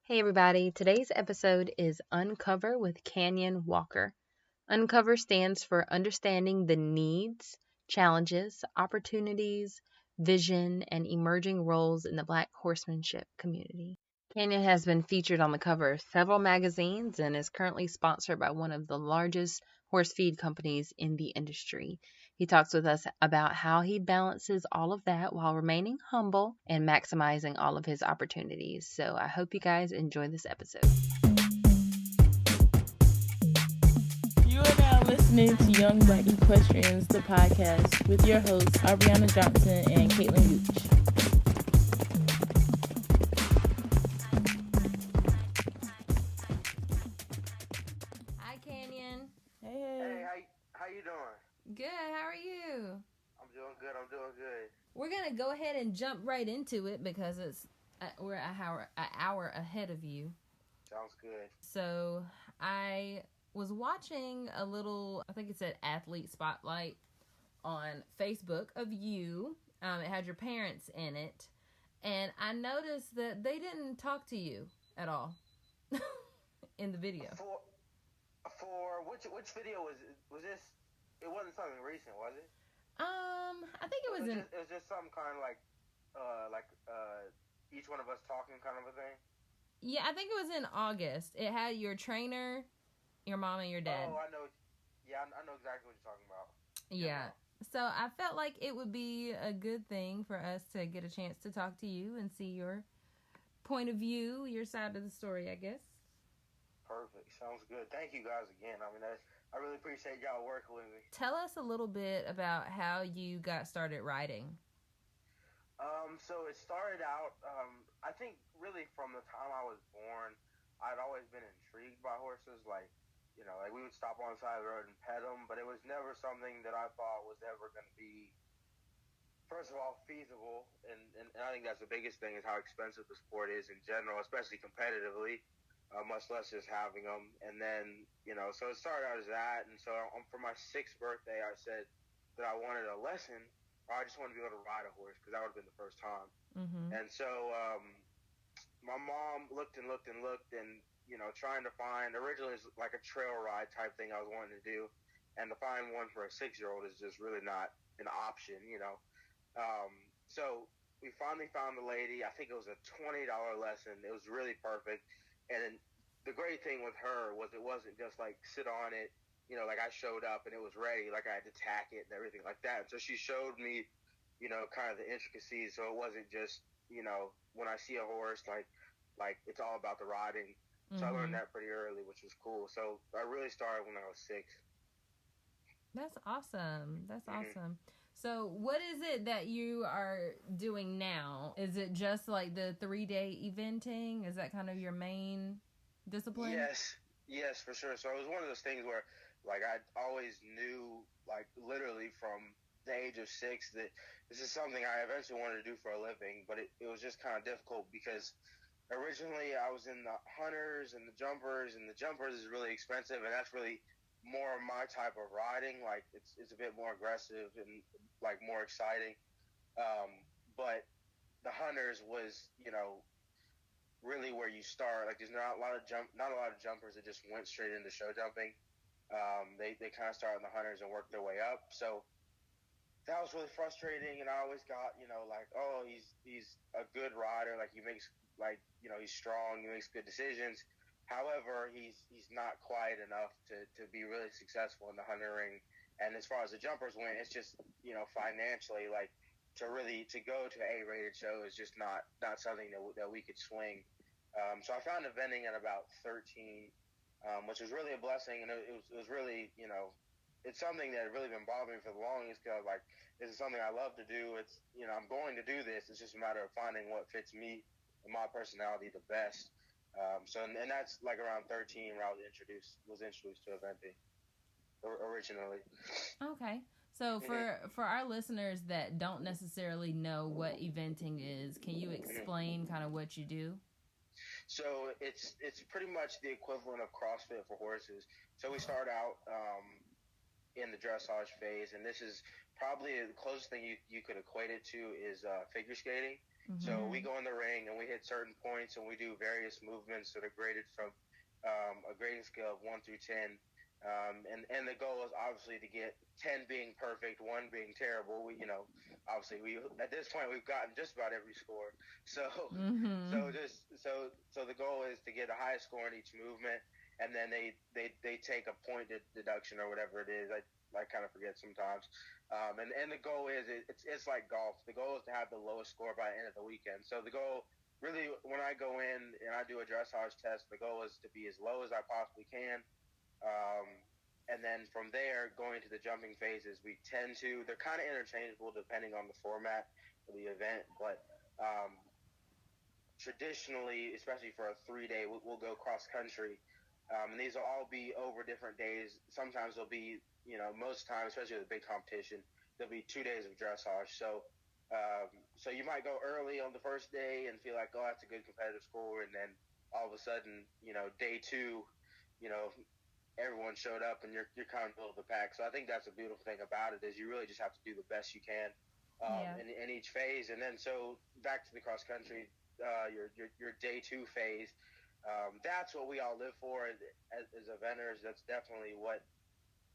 Hey everybody, today's episode is Uncover with Kanyon Walker. Uncover stands for understanding the needs, challenges, opportunities, vision, and emerging roles in the Black horsemanship community. Kanyon has been featured on the cover of several magazines and is currently sponsored by one of the largest horse feed companies in the industry. He talks with us about how he balances all of that while remaining humble and maximizing all of his opportunities. So I hope you guys enjoy this episode. You are now listening to Young Black Equestrians, the podcast, with your hosts, Ariana Johnson and Caitlin Gooch. Hi, Kanyon. Hey. How you doing? Good. How are you? I'm doing good. We're gonna go ahead and jump right into it because we're an hour ahead of you. Sounds good. So I was watching a little, I think it said Athlete Spotlight on Facebook of you. It had your parents in it. And I noticed that they didn't talk to you at all in the video. For which video was this? It wasn't something recent, was it? I think it was it was just some kind of like each one of us talking kind of a thing. Yeah, I think it was in August. It had your trainer, your mom, and your dad. Oh, I know. Yeah, I know exactly what you're talking about. Yeah. So I felt like it would be a good thing for us to get a chance to talk to you and see your point of view, your side of the story, I guess. Perfect. Sounds good. Thank you guys again. I mean, I really appreciate y'all working with me. Tell us a little bit about how you got started riding. So it started out, I think really from the time I was born, I'd always been intrigued by horses. Like we would stop on the side of the road and pet them, but it was never something that I thought was ever going to be, first of all, feasible. And I think that's the biggest thing, is how expensive the sport is in general, especially competitively, much less just having them. And then, so it started out as that. And so for my 6th birthday, I said that I wanted a lesson, or I just wanted to be able to ride a horse, because that would have been the first time. Mm-hmm. And so my mom looked and trying to find, originally it's like a trail ride type thing I was wanting to do, and to find one for a 6-year-old is just really not an option. So we finally found the lady. I think it was a $20 lesson. It was really perfect. And the great thing with her was it wasn't just like sit on it, like I showed up and it was ready, like I had to tack it and everything like that. And so she showed me, kind of the intricacies. So it wasn't just, when I see a horse, like it's all about the riding. So I learned that pretty early, which was cool. So I really started when I was 6. That's awesome. Awesome. So what is it that you are doing now? Is it just like the 3-day eventing? Is that kind of your main discipline? Yes, for sure. So it was one of those things where, like, I always knew, like, literally from the age of 6 that this is something I eventually wanted to do for a living, but it was just kind of difficult because originally I was in the hunters and the jumpers is really expensive, and that's really more my type of riding. Like it's a bit more aggressive and like more exciting. But the hunters was, really where you start. Like there's not a lot of jumpers that just went straight into show jumping. They kind of start in the hunters and work their way up. So that was really frustrating, and I always got, like, oh, he's a good rider, like he makes, like, he's strong, he makes good decisions. However, he's not quite enough to be really successful in the hunter ring. And as far as the jumpers went, it's just, financially, like to go to an A-rated show is just not something that we could swing. So I found eventing at about 13, which was really a blessing, and it was really, it's something that had really been bothering me for the longest, because like this is something I love to do. It's I'm going to do this. It's just a matter of finding what fits me and my personality the best. And that's like around 13 where I was introduced to eventing originally. Okay. So for our listeners that don't necessarily know what eventing is, can you explain kind of what you do? So it's pretty much the equivalent of CrossFit for horses. So we start out in the dressage phase, and this is probably the closest thing you could equate it to is figure skating. So we go in the ring and we hit certain points and we do various movements that are graded from a grading scale of 1 through 10. And the goal is obviously to get 10 being perfect, 1 being terrible. Obviously at this point we've gotten just about every score. So so the goal is to get the highest score in each movement, and then they take a point deduction or whatever it is. I kind of forget sometimes. And the goal is it's like golf. The goal is to have the lowest score by the end of the weekend. So the goal really, when I go in and I do a dressage test, the goal is to be as low as I possibly can. And then from there, going to the jumping phases, they're kind of interchangeable depending on the format of the event. But traditionally, especially for a 3-day, we'll go cross country. And these will all be over different days. Sometimes they'll be, most times, especially with a big competition, there'll be 2 days of dressage. So you might go early on the first day and feel like, oh, that's a good competitive score. And then all of a sudden, day 2, everyone showed up and you're kind of middle of the pack. So I think that's a beautiful thing about it is you really just have to do the best you can in each phase. And then so back to the cross country, your day 2 phase. That's what we all live for as eventers. That's definitely what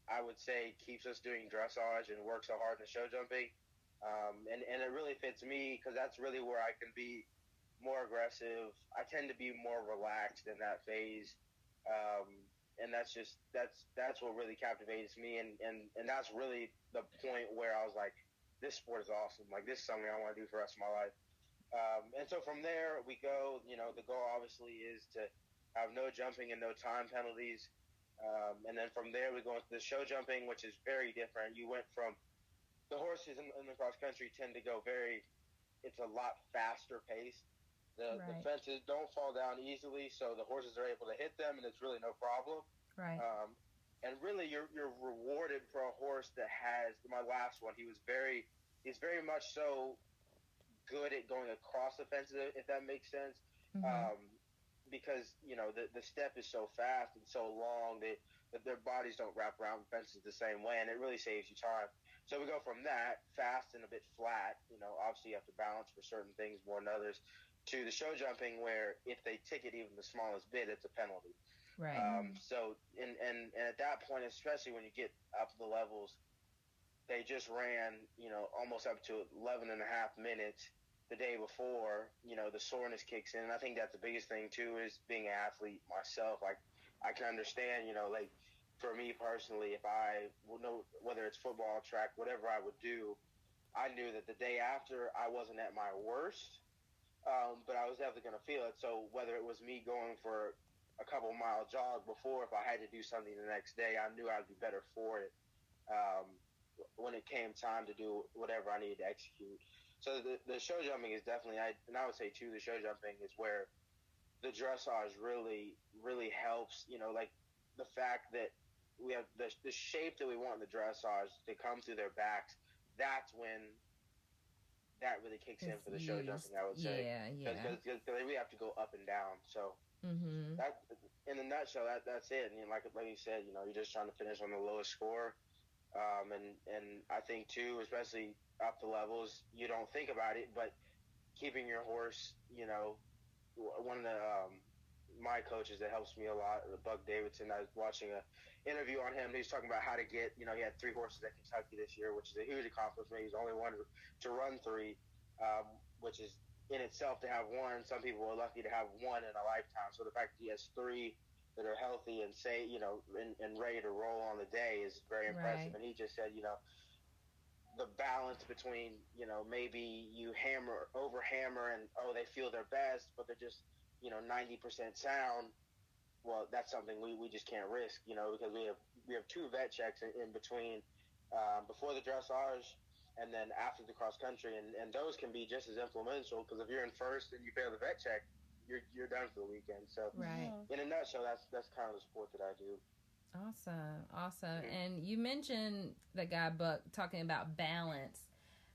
I would say keeps us doing dressage and work so hard in the show jumping. And it really fits me because that's really where I can be more aggressive. I tend to be more relaxed in that phase. And that's what really captivates me. And that's really the point where I was like, this sport is awesome. Like, this is something I want to do for the rest of my life. And so from there we go, the goal obviously is to have no jumping and no time penalties. And then from there we go into the show jumping, which is very different. You went from the horses in the cross country tend to go it's a lot faster paced. The fences don't fall down easily, so the horses are able to hit them and it's really no problem. Right. And really you're rewarded for a horse that has, my last one, he's very much so good at going across the fences, if that makes sense. Because the step is so fast and so long that their bodies don't wrap around fences the same way, and it really saves you time. So we go from that fast and a bit flat, obviously you have to balance for certain things more than others, to the show jumping where if they ticket even the smallest bit, it's a penalty. Right. So and at that point, especially when you get up the levels, they just ran almost up to 11 and a half minutes the day before. The soreness kicks in, and I think that's the biggest thing too, is being an athlete myself. Like, I can understand, like for me personally, if I know whether it's football, track, whatever I would do, I knew that the day after I wasn't at my worst, but I was definitely going to feel it. So whether it was me going for a couple mile jog before, if I had to do something the next day, I knew I'd be better for it when it came time to do whatever I needed to execute. So the show jumping is definitely, and I would say too, the show jumping is where the dressage really, really helps. Like the fact that we have the shape that we want in the dressage to come through their backs. That's when that really kicks in for the show jumping, I would say. Yeah. Because we have to go up and down. So that, in a nutshell, that's it. And like you said, you're just trying to finish on the lowest score. And I think too, especially up the levels, you don't think about it, but keeping your horse, one of the my coaches that helps me a lot, Buck Davidson, I was watching a interview on him. He was talking about how to get, he had 3 horses at Kentucky this year, which is a huge accomplishment. He's the only one to run 3, which is in itself to have 1. Some people are lucky to have 1 in a lifetime. So the fact that he has 3 that are healthy and and ready to roll on the day is very impressive. Right. And he just said, the balance between, maybe you over hammer and, they feel their best, but they're just, 90% sound. Well, that's something we just can't risk, because we have 2 vet checks in between, before the dressage and then after the cross country. And those can be just as influential, because if you're in first and you fail the vet check, you're done for the weekend. So in a nutshell, that's kind of the sport that I do. Awesome. And you mentioned the guy Buck talking about balance.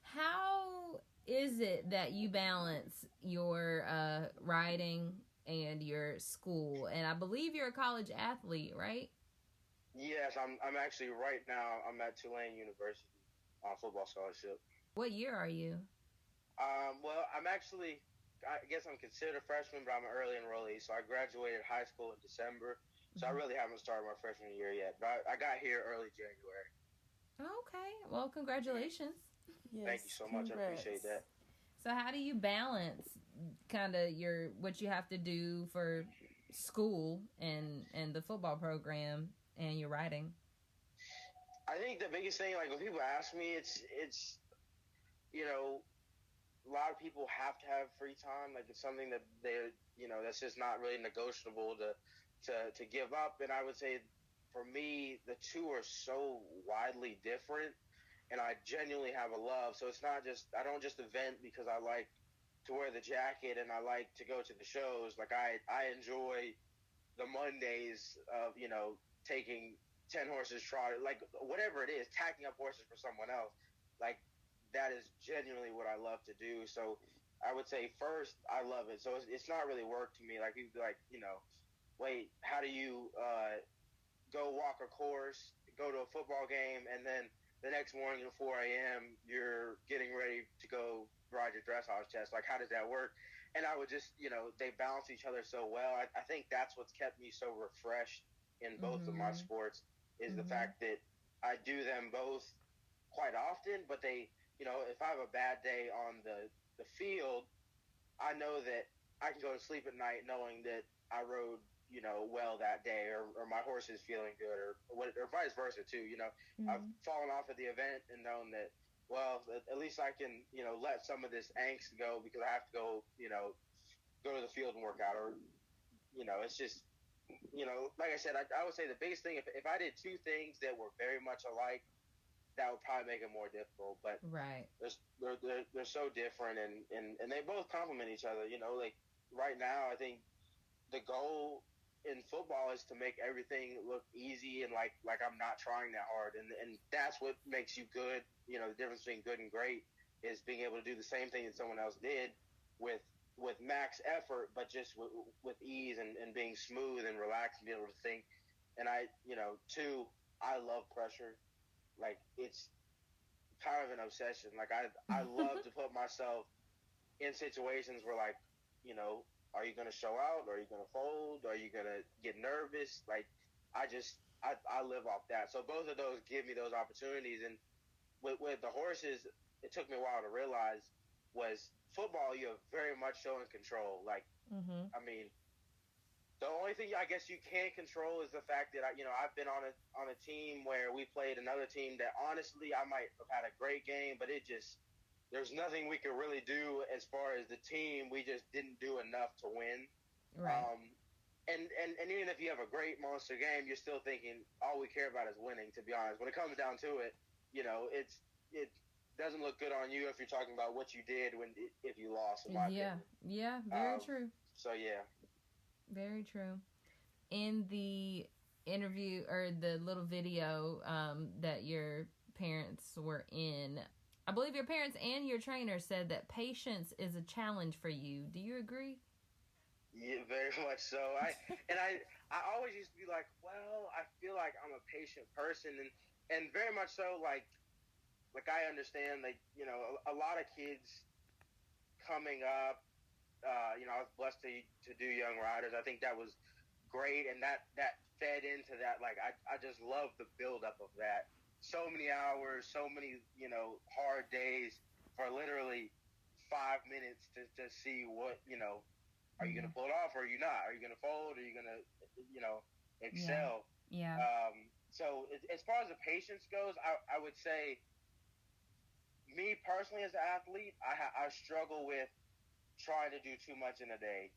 How is it that you balance your riding and your school? And I believe you're a college athlete, right? Yes, I'm actually I'm at Tulane University on football scholarship. What year are you? Well, I guess I'm considered a freshman, but I'm an early enrollee. So I graduated high school in December. So I really haven't started my freshman year yet. But I got here early January. Okay. Well, congratulations. Yes, Thank you so much. congrats. I appreciate that. So how do you balance kind of what you have to do for school and the football program and your writing? I think the biggest thing, like when people ask me, it's a lot of people have to have free time. Like it's something that that's just not really negotiable to give up. And I would say for me, the two are so widely different, and I genuinely have a love. So it's not just I don't just event because I like to wear the jacket and I like to go to the shows. Like I enjoy the Mondays of taking 10 horses trotted, like whatever it is, tacking up horses for someone else. Like that is genuinely what I love to do. So I would say first, I love it. So it's not really work to me. Like people be like, wait, how do you go walk a course, go to a football game, and then the next morning at 4 a.m. you're getting ready to go ride your dressage test? Like how does that work? And I would just, they balance each other so well. I think that's what's kept me so refreshed in both of my sports is the fact that I do them both quite often, but they, if I have a bad day on the field, I know that I can go to sleep at night knowing that I rode, well that day, or my horse is feeling good, or vice versa too. I've fallen off at the event and known that, well, at least I can, let some of this angst go because I have to go, go to the field and work out, or, it's just, like I said, I would say the biggest thing, if I did two things that were very much alike, that would probably make it more difficult. But right, they're so different, and they both complement each other. Like right now, I think the goal in football is to make everything look easy and like I'm not trying that hard, and that's what makes you good. The difference between good and great is being able to do the same thing that someone else did with max effort, but just with ease and being smooth and relaxed and be able to think. And two, I love pressure. Like it's kind of an obsession. Like I love to put myself in situations where like, are you going to show out? Are you going to fold? Are you going to get nervous? Like I live off that. So both of those give me those opportunities. And with the horses, it took me a while to realize was football, you're very much so in control. Like, I mean, the only thing I guess you can't control is the fact that I've been on a team where we played another team that honestly I might have had a great game, but there's nothing we could really do as far as the team. We just didn't do enough to win. right, And even if you have a great monster game, you're still thinking all we care about is winning. To be honest, when it comes down to it, it doesn't look good on you if you're talking about what you did if you lost. In my opinion. Yeah, very true. So yeah. Very true. In the interview or the little video that your parents were in, I believe your parents and your trainer said that patience is a challenge for you. Do you agree? Yeah, very much so. I always used to be like, well, I feel like I'm a patient person, and very much so. Like I understand, like a lot of kids coming up. I was blessed to do Young Riders. I think that was great, and that fed into that. Like I just love the buildup of that. So many hours, so many hard days for literally 5 minutes to see what Are you going to pull it off, or are you not? Are you going to fold? Are you going to excel? Yeah. So as far as the patience goes, I would say, me personally as an athlete, I struggle with trying to do too much in a day.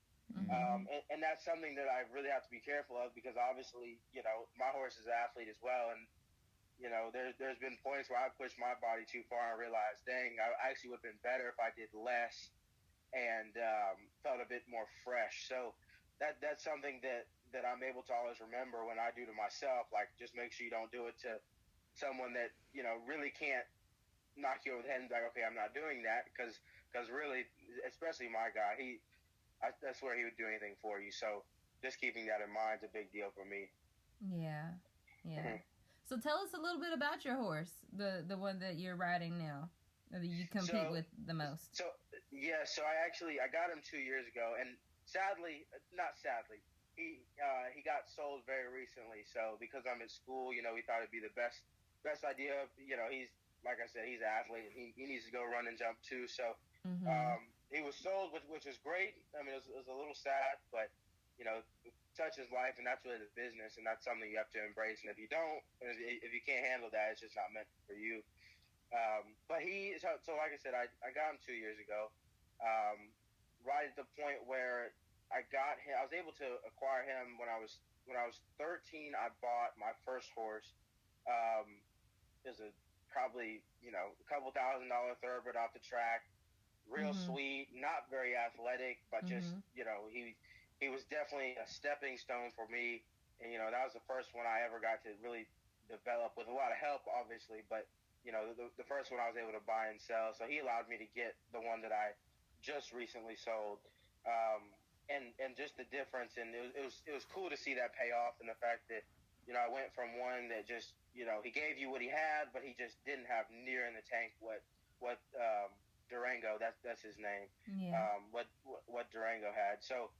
And that's something that I really have to be careful of, because obviously, my horse is an athlete as well. And, there's been points where I pushed my body too far and realized, dang, I actually would have been better if I did less and felt a bit more fresh. So that's something that I'm able to always remember when I do to myself. Like, just make sure you don't do it to someone that, really can't knock you over the head and be like, okay, I'm not doing that, because really, especially my guy, I swear he would do anything for you. So just keeping that in mind is a big deal for me. Yeah. So tell us a little bit about your horse, the one that you're riding now, or that you compete with the most. So Yeah, so I got him 2 years ago, and sadly, not sadly, he got sold very recently. So because I'm at school, we thought it'd be the best idea. He's like I said, he's an athlete. He needs to go run and jump too. So Mm-hmm. he was sold, which is great. I mean, it was a little sad, but such is life, and that's really the business, and that's something you have to embrace. And if you don't, if you can't handle that, it's just not meant for you. But so like I said, I got him 2 years ago. Right at the point where I got him, I was able to acquire him when I was 13. I bought my first horse. It was probably a couple $1,000 thoroughbred off the track. Real Mm-hmm. sweet, not very athletic, but just Mm-hmm. he was definitely a stepping stone for me. And that was the first one I ever got to really develop with a lot of help, obviously, but the first one I was able to buy and sell. So he allowed me to get the one that I just recently sold. And just the difference, and it was cool to see that pay off, and the fact that I went from one that just he gave you what he had, but he just didn't have near in the tank what Durango, that's his name, Yeah. what Durango had. So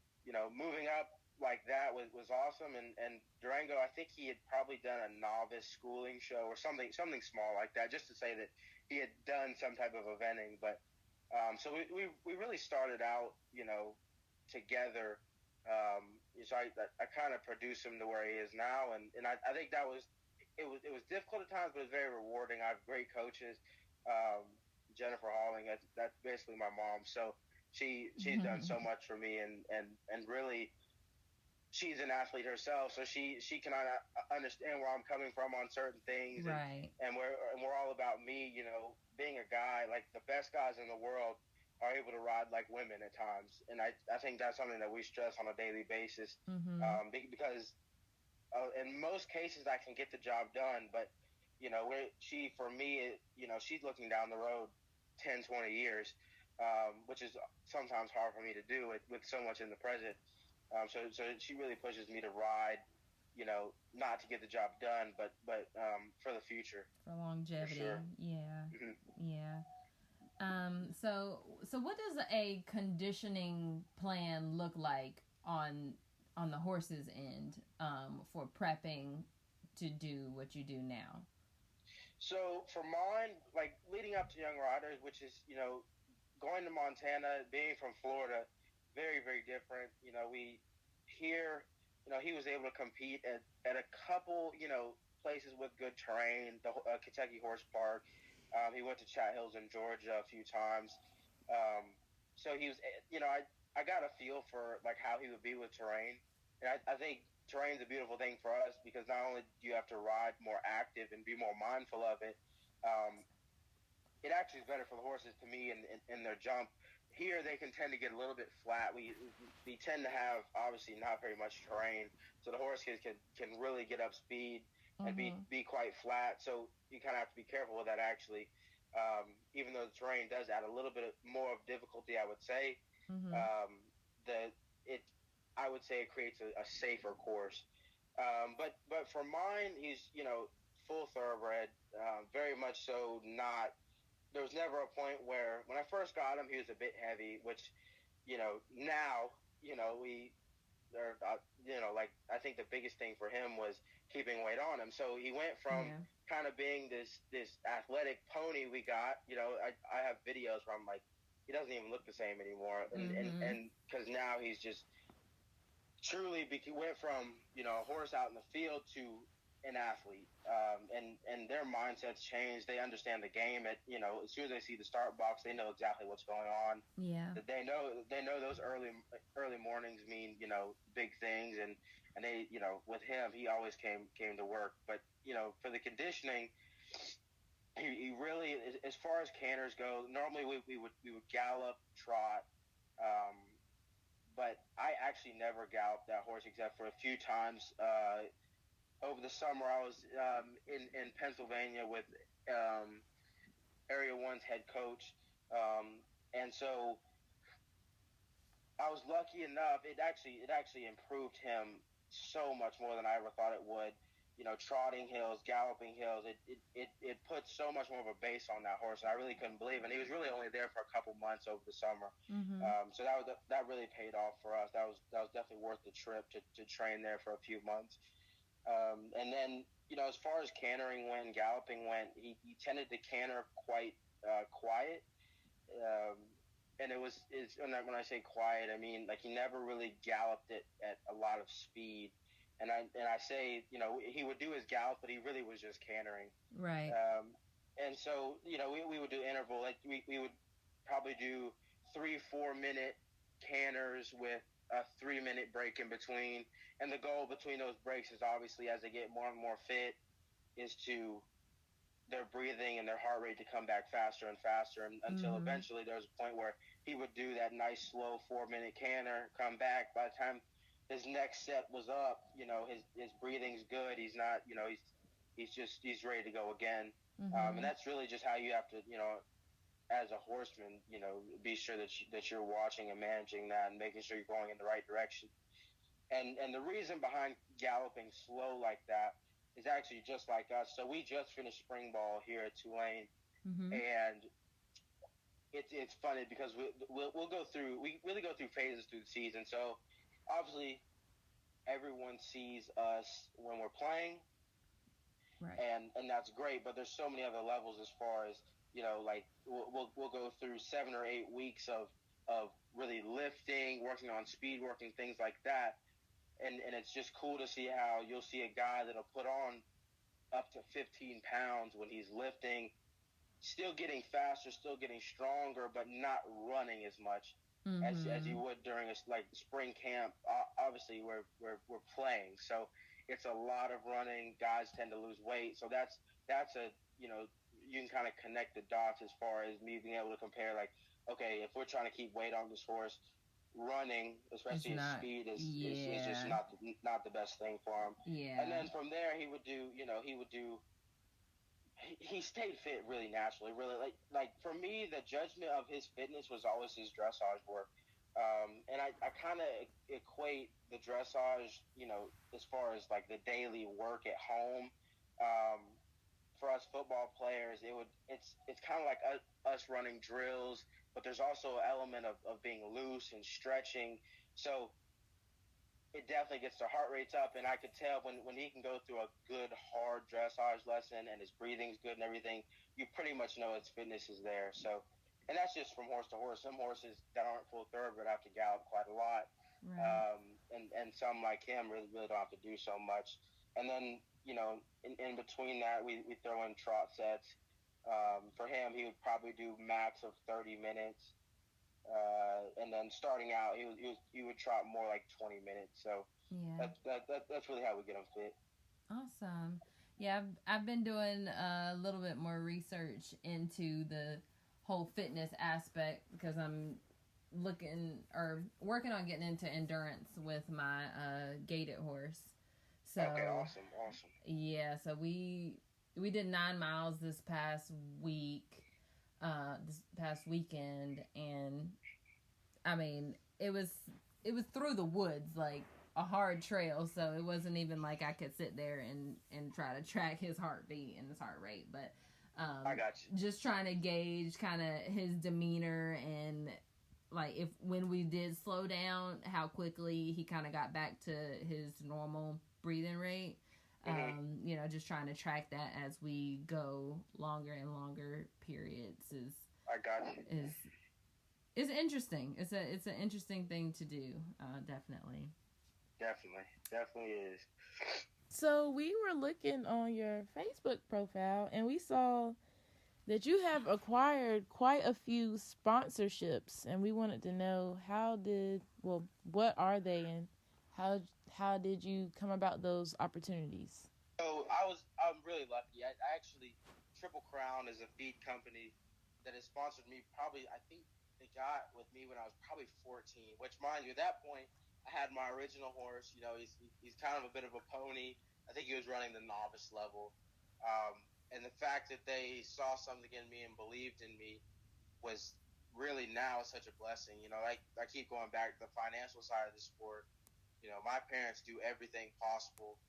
moving up like that was awesome. And Durango, I think he had probably done a novice schooling show or something small like that, just to say that he had done some type of eventing. But so we really started out together. So I kind of produced him to where he is now, and I think it was difficult at times, but it was very rewarding. I have great coaches. Jennifer Halling, that's basically my mom. So she's done so much for me, and really she's an athlete herself, so she can understand where I'm coming from on certain things, Right. and we're all about me. Being a guy, like the best guys in the world are able to ride like women at times, and I think that's something that we stress on a daily basis, Mm-hmm. because in most cases I can get the job done, but she for me, she's looking down the road 10, 20 years, which is sometimes hard for me to do with so much in the present. So she really pushes me to ride, not to get the job done, but for the future, For for longevity. sure. Yeah. Mhm. Yeah. So what does a conditioning plan look like on the horse's end for prepping to do what you do now? So for mine, like leading up to Young Riders, which is going to Montana, being from Florida, very very different. We here, he was able to compete at a couple places with good terrain, the Kentucky Horse Park. He went to Chat Hills in Georgia a few times. So he was, I got a feel for like how he would be with terrain, and I think terrain's a beautiful thing for us because not only do you have to ride more active and be more mindful of it, um, it actually is better for the horses to me in their jump. Here they can tend to get a little bit flat. We tend to have obviously not very much terrain, so the horse can really get up speed and Mm-hmm. be quite flat. So you kind of have to be careful with that actually. Even though the terrain does add a little bit more of difficulty, I would say Mm-hmm. um, the it I would say it creates a safer course. But for mine, he's full thoroughbred, very much so. Not There was never a point where when I first got him, he was a bit heavy, which now we are like I think the biggest thing for him was keeping weight on him. So he went from Yeah. kind of being this athletic pony we got. I have videos where I'm like, he doesn't even look the same anymore, and and Mm-hmm. and because now he's just truly went from a horse out in the field to an athlete, and their mindsets change. They understand the game. As soon as they see the start box, they know exactly what's going on. Yeah. That they know those early mornings mean big things, and they with him he always came to work. But for the conditioning, he really, as far as canters go, normally we would gallop, trot. Um, but I actually never galloped that horse except for a few times. Over the summer, I was in Pennsylvania with um, Area One's head coach, and so I was lucky enough. It actually improved him so much more than I ever thought it would. trotting hills, galloping hills. It puts so much more of a base on that horse, and I really couldn't believe it. And he was really only there for a couple months over the summer, Mm-hmm. so that really paid off for us. That was definitely worth the trip to train there for a few months. And then as far as cantering went and galloping went, he tended to canter quite quiet. Um, and when I say quiet, I mean like he never really galloped it at a lot of speed. And I say, he would do his gallop, but he really was just cantering. Right. And so, we would do interval. Like we would probably do 3 4 minute canters with a 3 minute break in between. And the goal between those breaks is obviously as they get more and more fit is to their breathing and their heart rate to come back faster and faster until Mm-hmm. eventually there was a point where he would do that nice slow 4 minute canter, come back. By the time his next set was up, his breathing's good. He's not, he's ready to go again. And Mm-hmm. that's really just how you have to, as a horseman, be sure that you're watching and managing that and making sure you're going in the right direction. And the reason behind galloping slow like that is actually just like us. So we just finished spring ball here at Tulane, Mm-hmm. and it's funny because we'll go through, we really go through phases through the season. So obviously everyone sees us when we're playing, Right. and that's great. But there's so many other levels as far as like we'll go through 7 or 8 weeks of really lifting, working on speed, working things like that. And it's just cool to see how you'll see a guy that'll put on up to 15 pounds when he's lifting, still getting faster, still getting stronger, but not running as much as Mm-hmm. you would during a like spring camp. Obviously, we're playing, so it's a lot of running. Guys tend to lose weight, so that's a you can kind of connect the dots as far as me being able to compare. Like, okay, if we're trying to keep weight on this horse, running, It's especially his not. speed, is just Yeah. not the best thing for him. And Yeah. then from there, he would do he stayed fit really naturally. Really, like for me, the judgment of his fitness was always his dressage work. And I kind of equate the dressage, as far as like the daily work at home. Um, for us football players, it's kind of like us running drills, but there's also an element of being loose and stretching. So it definitely gets the heart rates up, and I could tell when he can go through a good hard dressage lesson and his breathing's good and everything, you pretty much know his fitness is there. So, and that's just from horse to horse. Some horses that aren't full thoroughbred have to gallop quite a lot, Right. and some like him really don't have to do so much. And then in between that, we throw in trot sets. For him, he would probably do max of 30 minutes. And then starting out, he would trot more like 20 minutes. So Yeah. that's really how we get him fit. Awesome. Yeah, I've been doing a little bit more research into the whole fitness aspect because I'm looking or working on getting into endurance with my gated horse. Okay, So awesome, awesome. yeah, so we did 9 miles this past weekend, and I mean it was through the woods, like a hard trail, so it wasn't even like I could sit there and try to track his heartbeat and his heart rate, but I got you. just trying to gauge kind of his demeanor and like if when we did slow down, how quickly he kind of got back to his normal breathing rate. Just trying to track that as we go longer and longer periods I got you. is interesting. It's an interesting thing to do. Definitely. Definitely is. So we were looking on your Facebook profile and we saw that you have acquired quite a few sponsorships, and we wanted to know what are they, and how did you come about those opportunities? So I'm really lucky. I actually Triple Crown is a feed company that has sponsored me. Probably I think they got with me when I was probably 14. Which, mind you, at that point I had my original horse. He's kind of a bit of a pony. I think he was running the novice level. And the fact that they saw something in me and believed in me was really now such a blessing. I keep going back to the financial side of the sport. My parents do everything possible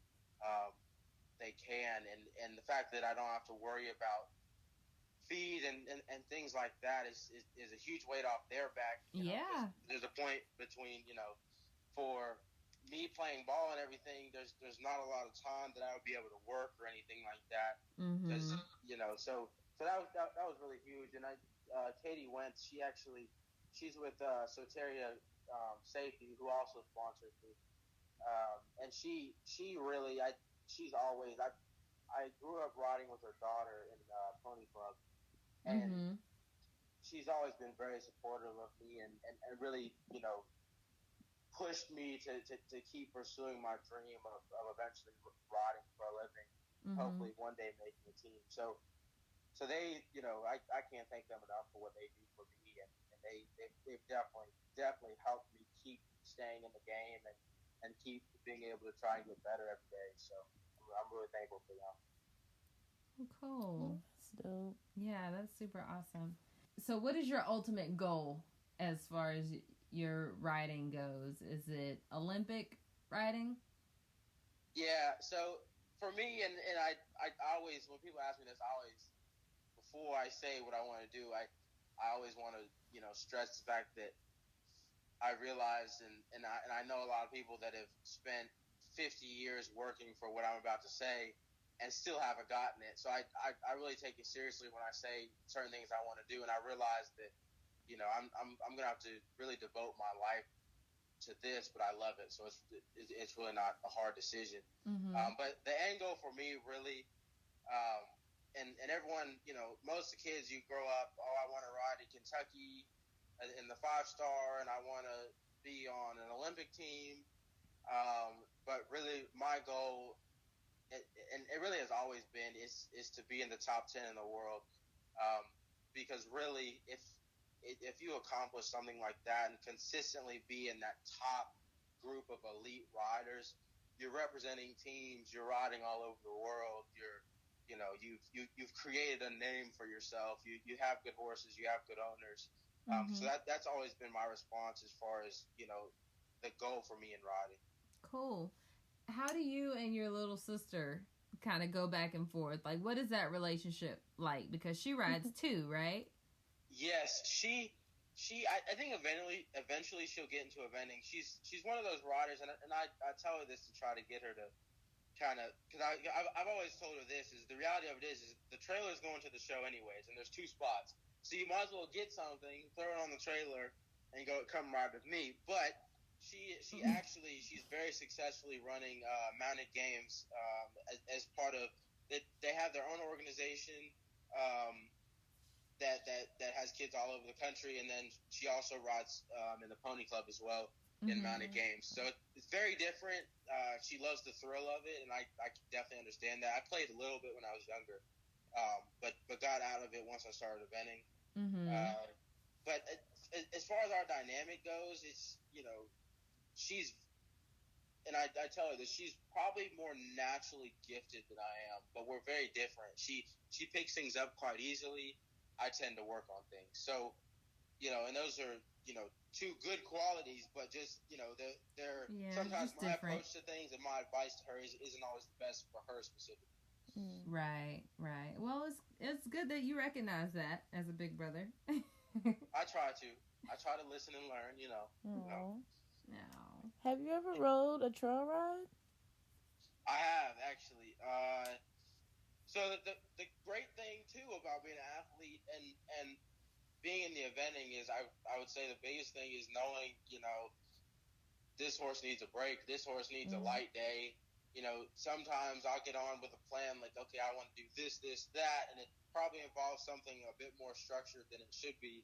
they can, and the fact that I don't have to worry about feed and things like that is a huge weight off their back. Yeah. There's a point between, for me playing ball and everything, there's not a lot of time that I would be able to work or anything like that. Because, so that was really huge. And Katie Wentz, she's with Soteria Safety, who also sponsors me. And she's always, I grew up riding with her daughter in Pony Club, and she's always been very supportive of me and really, pushed me to keep pursuing my dream of eventually riding for a living, hopefully one day making a team. So they, I can't thank them enough for what they do for me, and they've definitely helped me keep staying in the game and keep being able to try and get better every day. So I'm really thankful for them. Cool. That's dope. Yeah, that's super awesome. So what is your ultimate goal as far as your riding goes? Is it Olympic riding? Yeah, so for me, and I always, when people ask me this, before I say what I want to do, I always want to, stress the fact that I realize, and I know a lot of people that have spent 50 years working for what I'm about to say and still haven't gotten it. So I really take it seriously when I say certain things I want to do, and I realize that, I'm gonna have to really devote my life to this, but I love it, so it's really not a hard decision. But the end goal for me really, and everyone, most of the kids, you grow up, I want to ride in Kentucky in the 5-star, and I want to be on an Olympic team. But really, my goal, and it really has always been, is to be in the top 10 in the world. Because really, if you accomplish something like that and consistently be in that top group of elite riders, you're representing teams, you're riding all over the world, you've created a name for yourself. You have good horses, you have good owners. So that's always been my response as far as, the goal for me in riding. Cool. How do you and your little sister kind of go back and forth? Like, what is that relationship like? Because she rides too, right? Yes, I think eventually she'll get into eventing. She's one of those riders, and I tell her this to try to get her to kind of, because I've always told her this, is the reality of it is the trailer's going to the show anyways, and there's 2 spots, so you might as well get something, throw it on the trailer, and come ride with me. But she's very successfully running mounted games as part of it. They have their own organization that has kids all over the country, and then she also rides in the Pony Club as well in mounted games. So it's very different. She loves the thrill of it, and I can definitely understand that. I played a little bit when I was younger, but got out of it once I started eventing. But as far as our dynamic goes, it's, she's, and I tell her that she's probably more naturally gifted than I am, but we're very different. She picks things up quite easily. I tend to work on things. So, and those are, 2 good qualities, but just, they're sometimes my different approach to things and my advice to her isn't always the best for her specifically. Right. Well, it's good that you recognize that as a big brother. I try to listen and learn, No. Have you ever rode a trail ride? I have, actually. So the great thing too about being an athlete and being in the eventing is I would say the biggest thing is knowing, this horse needs a break, this horse needs a light day. Sometimes I'll get on with a plan like, okay, I want to do this, that, and it probably involves something a bit more structured than it should be.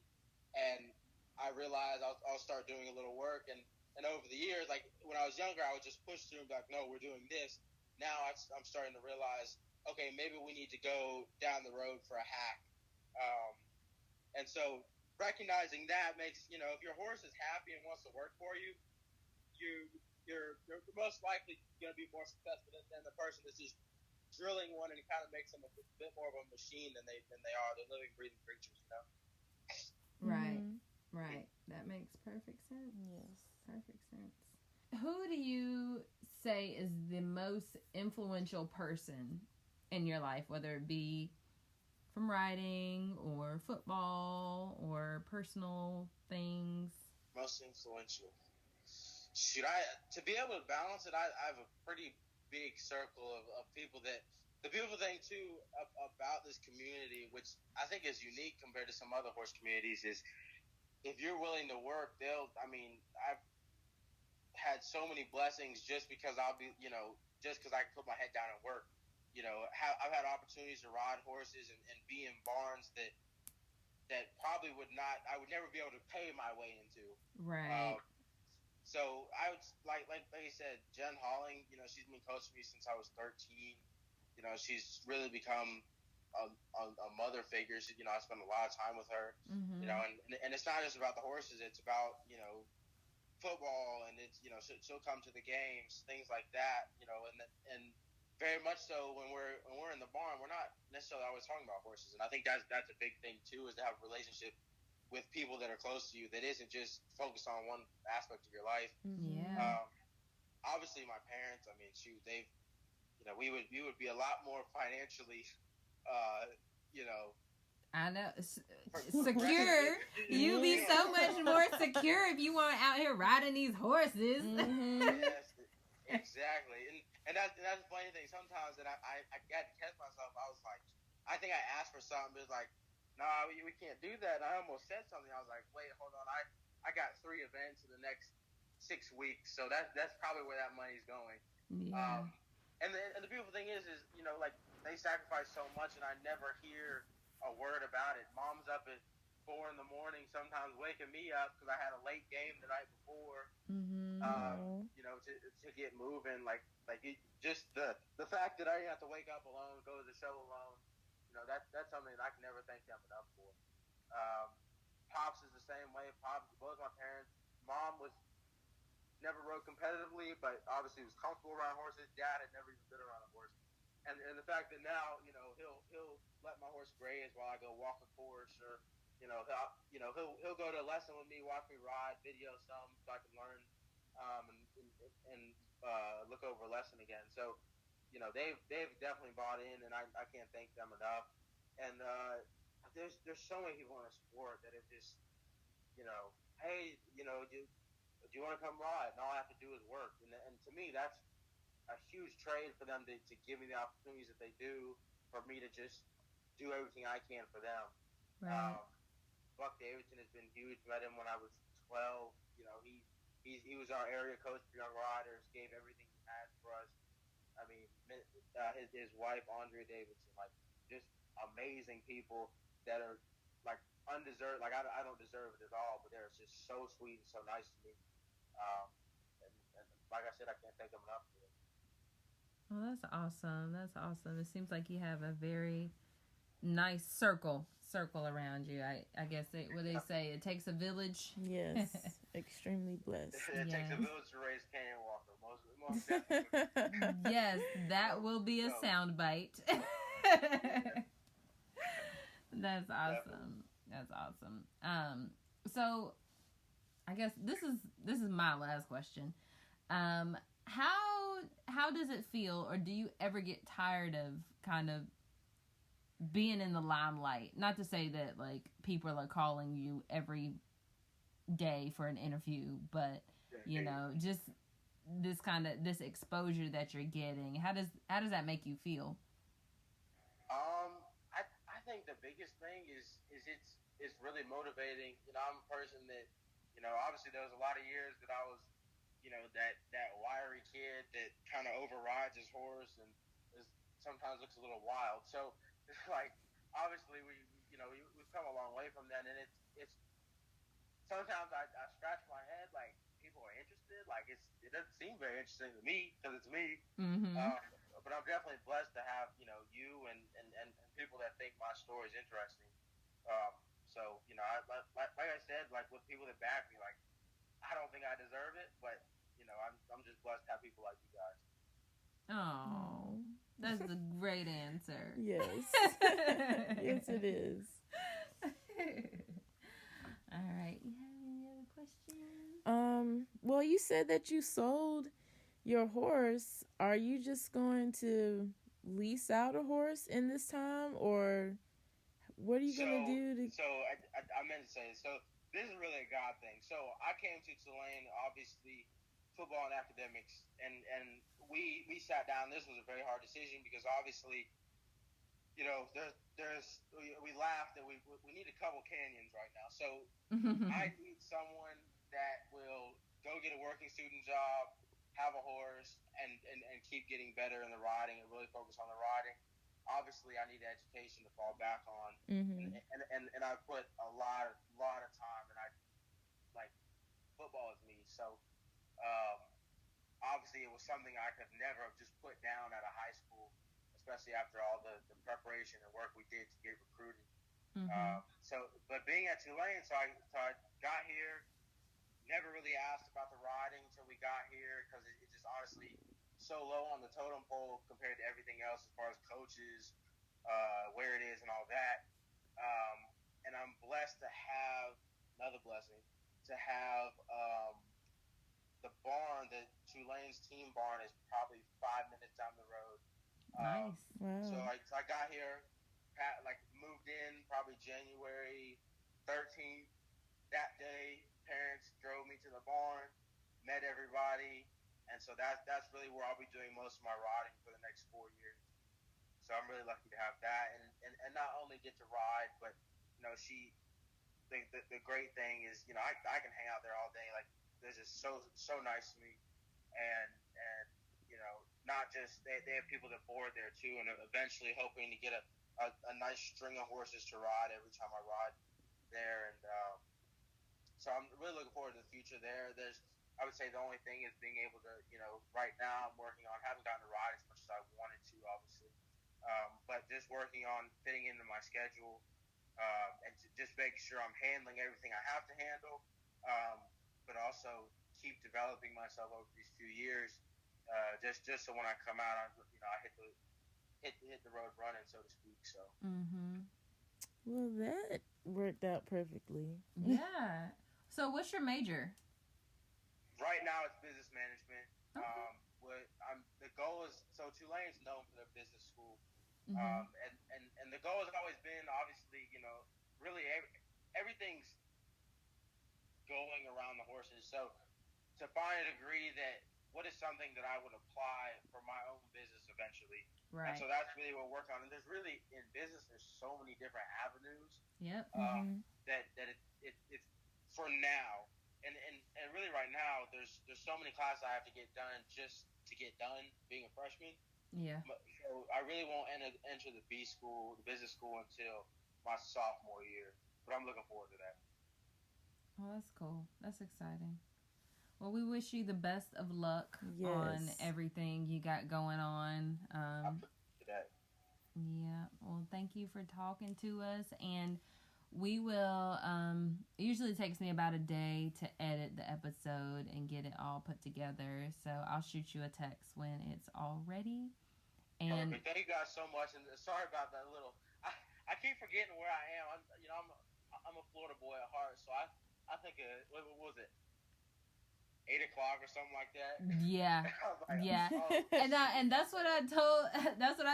And I realize I'll start doing a little work, and over the years, like when I was younger, I would just push through and be like, no, we're doing this. Now I'm starting to realize, okay, maybe we need to go down the road for a hack. And so recognizing that makes, if your horse is happy and wants to work for you, you're most likely going to be more successful than the person that's just drilling one and it kind of makes them a bit more of a machine than they are. They're living, breathing creatures, Right. That makes perfect sense. Yes. Perfect sense. Who do you say is the most influential person in your life, whether it be from writing or football or personal things? Most influential. To be able to balance it, I have a pretty big circle of people that, the beautiful thing too about this community, which I think is unique compared to some other horse communities, is if you're willing to work, I've had so many blessings just because just because I can put my head down and work. I've had opportunities to ride horses and be in barns that probably I would never be able to pay my way into. Right. So I would like you said, Jen Holling. She's been coaching me since I was 13. She's really become a mother figure. I spend a lot of time with her. Mm-hmm. And it's not just about the horses. It's about football, and it's she'll come to the games, things like that. And very much so when we're in the barn, we're not necessarily always talking about horses. And I think that's a big thing too, is to have a relationship with people that are close to you that isn't just focused on one aspect of your life. Yeah. Obviously, my parents. I mean, shoot, they've. We would be a lot more financially. I know. Secure. You'd be so much more secure if you weren't out here riding these horses. Mm-hmm. Yes, exactly. And that's the funny thing. Sometimes that I got to catch myself. I was like, I think I asked for something, but it's like, nah, we can't do that. And I almost said something. I was like, wait, hold on. I got 3 events in the next 6 weeks, so that's probably where that money's going. Yeah. And the beautiful thing is like, they sacrifice so much, and I never hear a word about it. Mom's up at 4 a.m, sometimes waking me up because I had a late game the night before. Mm-hmm. To get moving, just the fact that I didn't have to wake up alone, go to the show alone. That's something that I can never thank them enough for. Pops is the same way. Both my parents. Mom never rode competitively, but obviously was comfortable around horses. Dad had never even been around a horse, and the fact that now he'll let my horse graze while I go walk a course, or he'll go to a lesson with me, watch me ride, video some so I can learn, and look over a lesson again. So they've definitely bought in, and I can't thank them enough. And there's so many people in the sport that have just hey, do you want to come ride? And all I have to do is work. And to me, that's a huge trade for them to give me the opportunities that they do, for me to just do everything I can for them. Right. Buck Davidson has been huge. Met him when I was 12. He was our area coach for young riders. Gave everything he had for us. I mean, his wife Andrea Davidson, just amazing people that are undeserved. I don't deserve it at all, but they're just so sweet and so nice to me. And like I said, I can't thank them enough for it. Well, that's awesome. That's awesome. It seems like you have a very nice circle around you. I guess what they say, it takes a village. Yes, extremely blessed. It takes a village to raise Kanyon Walker. Most definitely. Yes, that will be a soundbite. That's awesome. That's awesome. So I guess this is my last question. How does it feel, or do you ever get tired of kind of being in the limelight? Not to say that people are calling you every day for an interview, but just this exposure that you're getting. How does that make you feel? I think the biggest thing is it's really motivating. I'm a person that obviously there was a lot of years that I was that wiry kid that kind of overrides his horse and sometimes looks a little wild. So obviously we've come a long way from that, and it's sometimes I scratch my head people are interested. It doesn't seem very interesting to me because it's me. Mm-hmm. But I'm definitely blessed to have you and people that think my story is interesting. So like I said, with people that back me, I don't think I deserve it, but I'm just blessed to have people like you guys. Oh, that's a great answer. Yes. Yes, it is. All right. You have any other questions? Well, you said that you sold your horse, are you just going to lease out a horse in this time, or what are you going to do to... So I meant to say, so this is really a God thing. So I came to Tulane, obviously, football and academics, and we sat down. This was a very hard decision because obviously, you know, we laughed that we need a couple Canyons right now. So I need someone that will go get a working student job, have a horse, and keep getting better in the riding and really focus on the riding. Obviously, I need education to fall back on, and I put a lot of time, and I like football is me. So obviously, it was something I could never have just put down out of high school, especially after all the preparation and work we did to get recruited. But being at Tulane, so I got here. Never really asked about the riding until we got here because it just honestly so low on the totem pole compared to everything else as far as coaches, where it is, and all that. And I'm blessed to have another blessing to have the barn. The Tulane's team barn is probably 5 minutes down the road. Nice. Wow. So I got here, moved in probably January 13th. That day, parents drove me to the barn, met everybody, and so that's really where I'll be doing most of my riding for the next 4 years. So I'm really lucky to have that, and not only get to ride, but you know, the great thing is, you know, I can hang out there all day. Like, they're just so nice to me, and you know, not just they have people that board there too, and eventually hoping to get a nice string of horses to ride every time I ride there, and so I'm really looking forward to the future there. I would say the only thing is being able to, you know, right now I'm working on, haven't gotten to ride as much as I wanted to, obviously, but just working on fitting into my schedule, and just making sure I'm handling everything I have to handle, but also keep developing myself over these few years, just so when I come out, you know, I hit the road running, so to speak. So. Well, that worked out perfectly. Yeah. So what's your major? Right now, it's business management. Okay. The goal is, so Tulane's known for their business school, and the goal has always been, obviously, you know, really everything's going around the horses. So to find a degree that what is something that I would apply for my own business eventually. Right. And so that's really what we're working on. And there's really, in business, there's so many different avenues. Yep. That it's for now, and really right now, there's so many classes I have to get done just to get done being a freshman. Yeah. So I really won't enter the B school, the business school, until my sophomore year. But I'm looking forward to that. Oh, that's cool. That's exciting. Well, we wish you the best of luck on everything you got going on. Yeah. Well, thank you for talking to us. And we will, usually it takes me about a day to edit the episode and get it all put together. So I'll shoot you a text when it's all ready. And perfect. Thank you guys so much. And sorry about that little, I keep forgetting where I am. I'm a Florida boy at heart. So I think, what was it? 8 o'clock or something like that. Yeah. Like, yeah. oh. And that's what I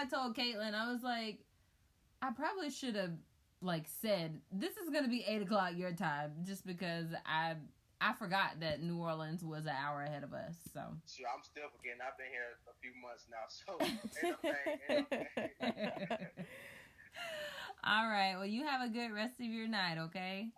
told Caitlin. I was like, I probably should have said this is gonna be 8 o'clock your time, just because I forgot that New Orleans was an hour ahead of us. So sure, I'm still forgetting. I've been here a few months now, so ain't no thing. All right. Well, you have a good rest of your night, okay?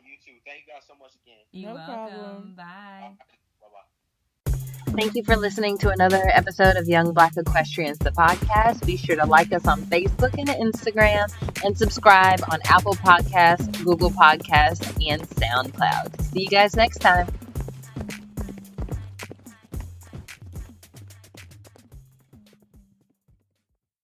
You too. Thank you guys so much again. You're welcome. Problem. Bye. Bye-bye. Thank you for listening to another episode of Young Black Equestrians, the podcast. Be sure to like us on Facebook and Instagram, and subscribe on Apple Podcasts, Google Podcasts, and SoundCloud. See you guys next time.